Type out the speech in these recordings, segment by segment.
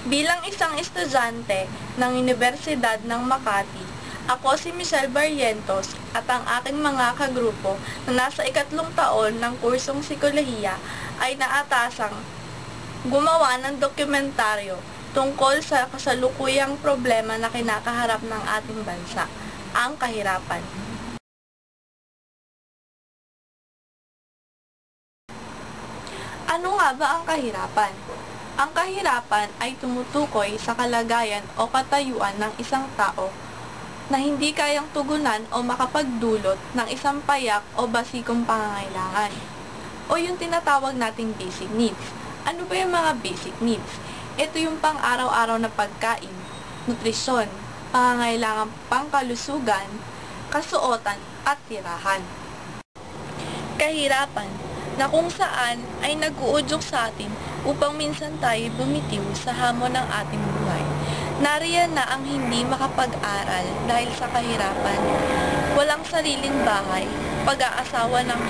Bilang isang estudyante ng Universidad ng Makati, ako si Michelle Barrientos at ang aking mga kagrupo na nasa ikatlong taon ng kursong psikolohiya ay naatasang gumawa ng dokumentaryo tungkol sa kasalukuyang problema na kinakaharap ng ating bansa, ang kahirapan. Ano nga ba ang kahirapan? Ang kahirapan ay tumutukoy sa kalagayan o katayuan ng isang tao na hindi kayang tugunan o makapagdulot ng isang payak o basikong pangangailangan, o yung tinatawag nating basic needs. Ano ba yung mga basic needs? Ito yung pang-araw-araw na pagkain, nutrisyon, pangangailangan pangkalusugan, kasuotan at tirahan. Kahirapan na kung saan ay nag-uudyok sa atin upang minsan tayo bumitiw sa hamon ng ating buhay. Nariyan na ang hindi makapag-aral dahil sa kahirapan, walang sariling bahay, pag-aasawa ng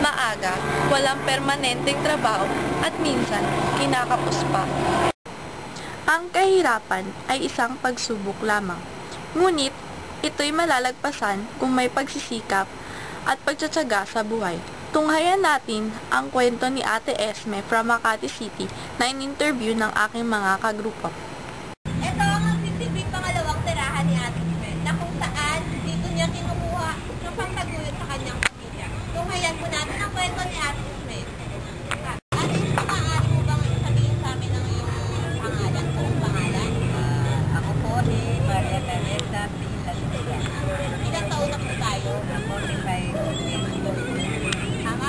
maaga, walang permanenteng trabaho at minsan kinakapos pa. Ang kahirapan ay isang pagsubok lamang, ngunit ito'y malalagpasan kung may pagsisikap at pagtsatsaga sa buhay. Tunghayan natin ang kwento ni Ate Esme from Makati City na in-interview ng aking mga kagrupo. Ito ang magsisilbing pangalawang tirahan ni Ate Esme na kung saan dito niya kinukuha ng pangtaguyod sa kanyang pamilya. Tunghayan po natin ang kwento ni Ate Esme. Ate Esme, maaari mo bang sabihin sa amin ang iyong pangalan, kung pangalan? Ako po si Maria Teresa Pilar. Ilang taon na po tayo? 45 years old.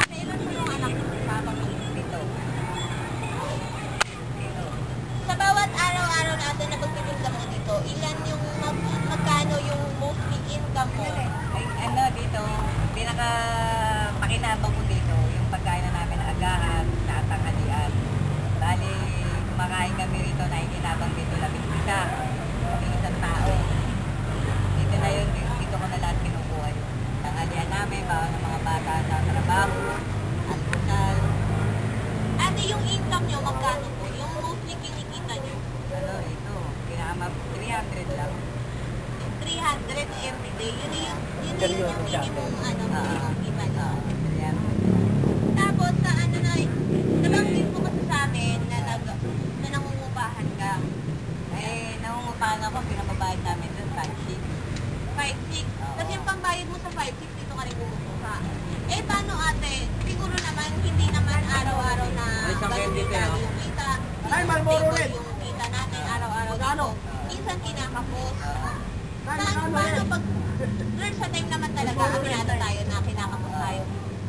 Ilan po yung anak mo habang Pito. sa bawat araw-araw natin na pagtitinda mo dito, ilan yung magkano yung monthly income mo? Ay, ano dito, pinaka-pakinabang ko dito, yung pagkain na namin na agahan, sa tanghalian. Bali, kumakain kami rito, nakikinabang dito, labing-isa. Isang tao. Dito na yun, dito ko na lahat kinukuha yun. Tanghalian namin, bawang ng mga bata sa trabaho, almusal. Ate, yung income nyo, magkano po? Yung monthly kinikita nyo? Ano, ito, pinaka 300 lang. 300 everyday. Yun yung minimum minimum iba nyo. Yan. Tapos sa nabanggit mo kasi sa amin na nangungupahan ka. Eh, nangungupahan ako, pinababayad namin doon, 5-6. 5-6. Kasi yung pambayad mo sa 5-6, dito ka rin kumukuha. Eh, paano ate? Siguro naman, hindi naman araw-araw na ganun din lagi yung kita. Stable yung kita natin araw-araw dito. Minsan kinakapos. Paano pag, sa time naman talaga, aminado tayo na kinakapos tayo.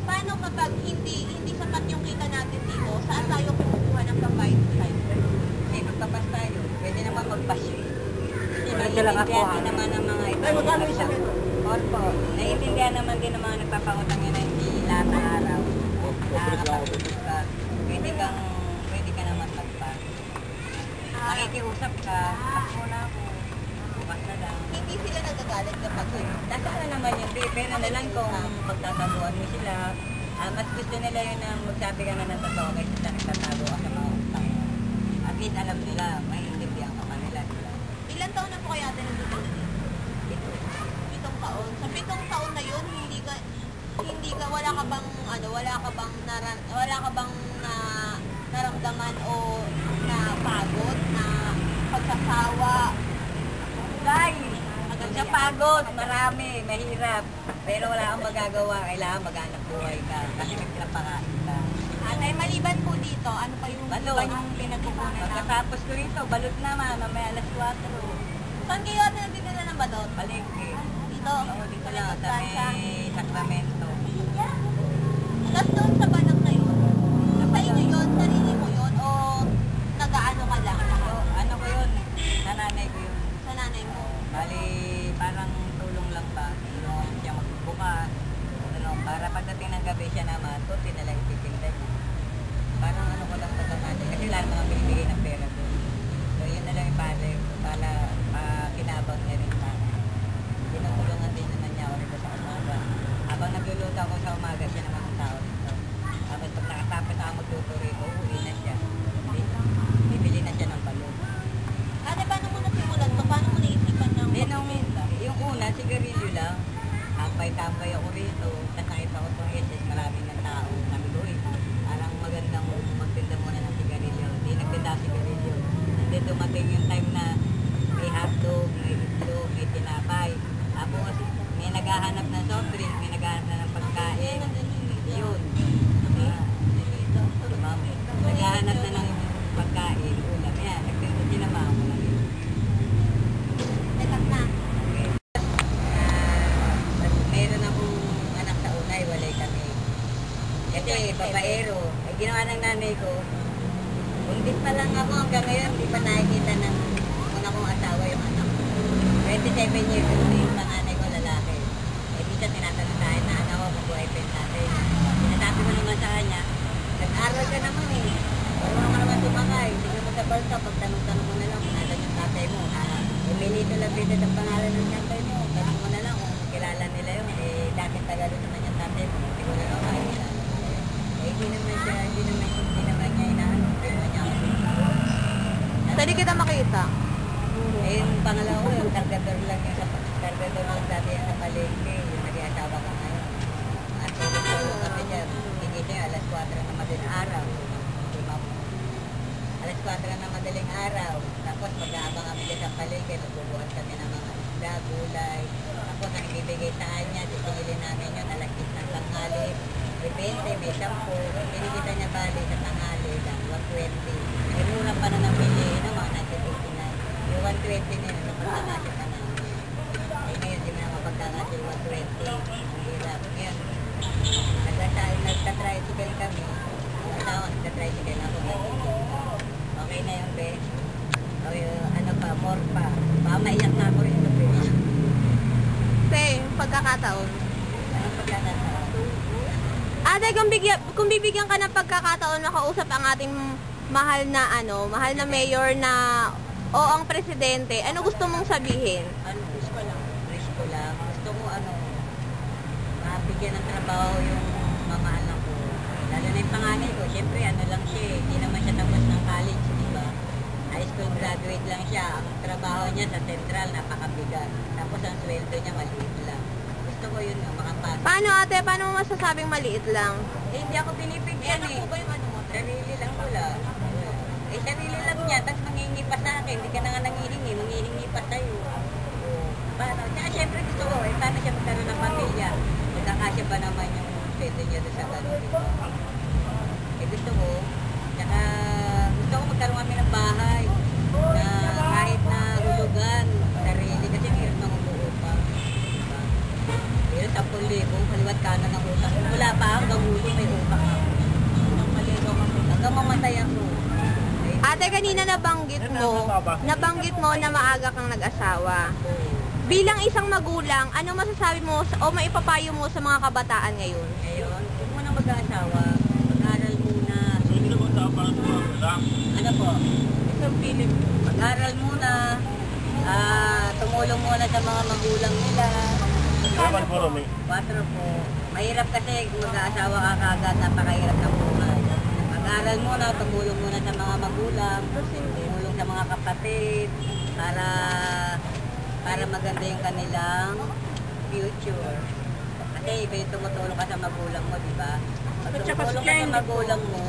Paano kapag hindi sapat yung kita natin dito, saan tayo kumukuha ng pambayad sa 5? Eh, magpapas tayo. Pwede naman magpasyo. Nagdala ka po, Naiintindihan din naman ang mga ibang Opo. Naiintindihan naman din ng mga nagpapangutang yun na hindi lahat ng araw. Nakakapagpapos ka. Pwede ka naman magpa. Nakikiusap ka. Ako na ako. Bukas na lang. Hindi sila nagagalit kapag Nasa na naman yun. Pero na lang kung pagtataguan mo sila. Mas gusto nila yun na magsabi ka na ng totoo kaysa sa nagtatago ka sa mga utang. At least alam nila, maiintindihan ka kanila. ilan taon na po kaya ate nandito na dito? Ito. 7 taon. Sa 7 taon na yun, wala ka bang naramdaman o na pagod, na pagsasawa? Dahil, sa pagod, marami, mahirap. Pero wala kang magagawa, kailangan maghanap buhay ka. Kasi nagtrapakain ka. Anay, maliban po dito, ano pa yung Balot. iba yung pinagkukunan na? Pagkatapos ko rito, balot naman, mamaya alas 4. Saan kayo ate nagtitinda ng balot? Palengke. Dito? Oo, dito lang, sa may Sacramento. Tapos doon sa balot na yun, sa inyo yun, sarili mo yun, o nag-ano ka lang? So, ano ko yun? Nananay ko yun. Sa nanay mo? Bali, parang tulong lang ba? Tulungan siya magbukas. Tulong, para pagdating ng gabi siya naman, kunti na lang ititinda niya. Parang ano ko lang sa nanay. Kasi lahat mga binibigay ng pera doon. So, yun na lang yung padre. Para kinabang niya rin sa akin. Tinutulungan din naman niya ako rito sa umaga. Habang nagluluto ako sa umaga, siya naman ang tao dito. Tapos pag nakatapos ako magluto rito, uuwi na siya. Bibili na siya ng balon. buntis pa lang ako hanggang ngayon, hindi pa nakikita ng una kong asawa yung anak ko. 27 years old yung panganay ko lalaki. Eh, minsan tinatanong sa akin na anak ko kung buhay pa yung tatay. Sinasabi ko naman sa kanya, nag-aral ka naman eh. Marunong ka naman sumakay. Tingnan mo sa balsa, pagtanong-tanong mo na lang kung nasan yung tatay mo. Emilito Lapidas ang pangalan ng tatay mo. Tanong mo na lang kung kilala nila yun. Eh, dating Tagalog naman yung tatay mo. Hindi ko na lang makikilala. Eh, hindi naman niya inaano. Hindi naman niya ako. Pwede kita makita. Eh, yung pangalawa ko, yung kargador lang dati yan sa palengke. Yung nag-iasawa ka ngayon. At tulog kami dyan. Gigising alas 4 na madaling araw. Alas 4 na madaling araw. Tapos mag-aabang kami dyan sa palengke. Nagbubuhat kami ng mga isda, gulay. Tapos ang ibibigay sa kanya, sisingilin namin yun. Alas 6 ng tanghali. May 20, may 10. Pinigita niya bali sa tanghali lang, 120. May mura pa na nabili ng mga 1989. Yung 120 nila, napagkakasya pa namin. Eh ngayon, di na mapagkakasya yung 120. Ang hirap. Ngayon, nagtatricycle kami. Ang asawa, nagtatricycle ako. Okay na yung bed. Okay, ano pa, more pa. Baka maiyak na ako rin ito, bed. Te, pagkakataon. Anong pagkakataon? Ate, kung bibigyan ka ng pagkakataon makausap ang ating mahal na mayor na o ang presidente, ano gusto mong sabihin? Wish ko lang. Gusto ko mabigyan ng trabaho yung mga anak ko. Lalo na yung panganay ko. Siyempre, lang siya eh. Hindi naman siya tapos ng college, di ba? High school graduate lang siya. Ang trabaho niya sa Central, napakabigat. Tapos ang sweldo niya, maliit lang. Gusto ko yun yung makapasok. Paano ate, paano mo masasabing maliit lang? Eh, hindi ako pinipigyan eh. Ano ba yung ano mo? Sarili lang wala. Eh, sarili lang niya. Tapos mangingi pa sa akin. Hindi ka na nga nangihingi. Mangihingi pa sa'yo. Paano? Tsaka syempre gusto ko eh. Paano siya magkaroon ng pamilya? Magkakasya ba naman yung sweldo niya doon sa gano'n? Eh, gusto ko. Tsaka gusto ko magkaroon kami ng bahay. Na kahit na hulugan. Sarili. Kasi hirap ng umuupa. Pero 10,000, kaliwat kanan ng utang. Wala pa hanggang ulo may utang ako. Hanggang mamatay ako. Ate, kanina nabanggit mo na maaga kang nag-asawa. Bilang isang magulang, ano masasabi mo o maipapayo mo sa mga kabataan ngayon? Ngayon, huwag mo na mag-aasawa. Mag-aral muna. Ano po? Isang piling. Mag-aral muna. Tumulong muna sa mga magulang nila. 4 po. Mahirap kasi kung mag-aasawa ka kagad, napakahirap ng buhay. Mag-aral muna, tumulong muna sa mga magulang, tumulong sa mga kapatid, para maganda yung kanilang future. Kasi iba yung tumutulong ka sa magulang mo, di ba? Pag tumutulong ka sa magulang mo,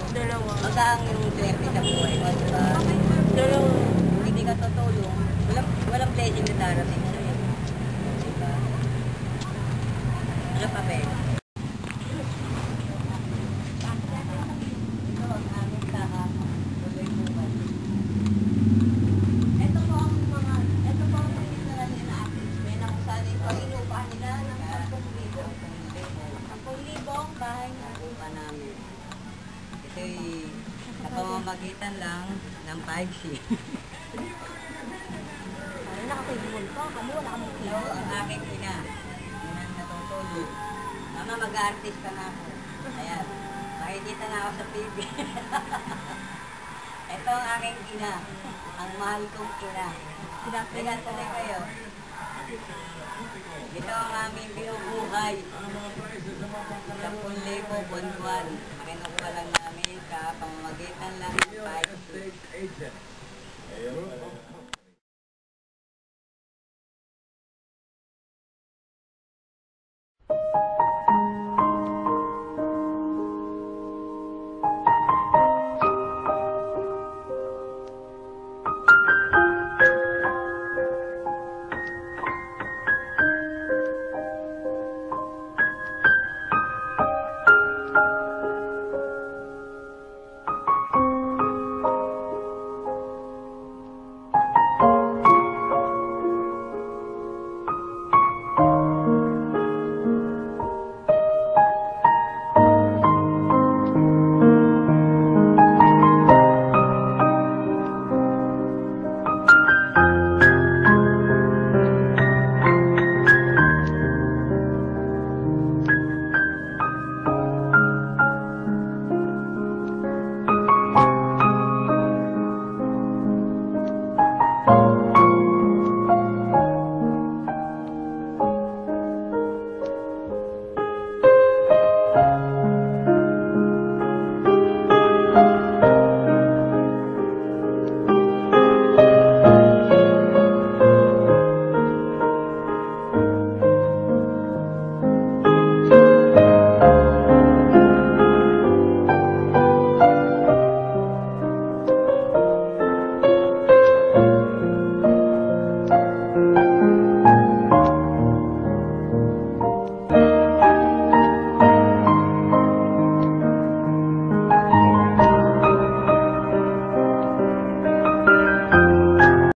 magaang yung swerte sa buhay mo, di ba? Kung hindi ka tutulong, walang blessing na darating sa'yo. Di ba? Ano pa, Ben? Ito'y napamamagitan lang ng 5C. Nakakaibon pa, kami wala kami Ito ang aking ina. Yun ang natutulog. Mama, mag-artist ka na ako. Ayan. Makikita na ako sa TV. Ito ang aking ina. Ang mahal kong ina. Sigan ko din kayo. Ito ang aming binubuhay. 10,000 buwan-buwan. Makinukuha lang namin sa pamamagitan lang ng 5C.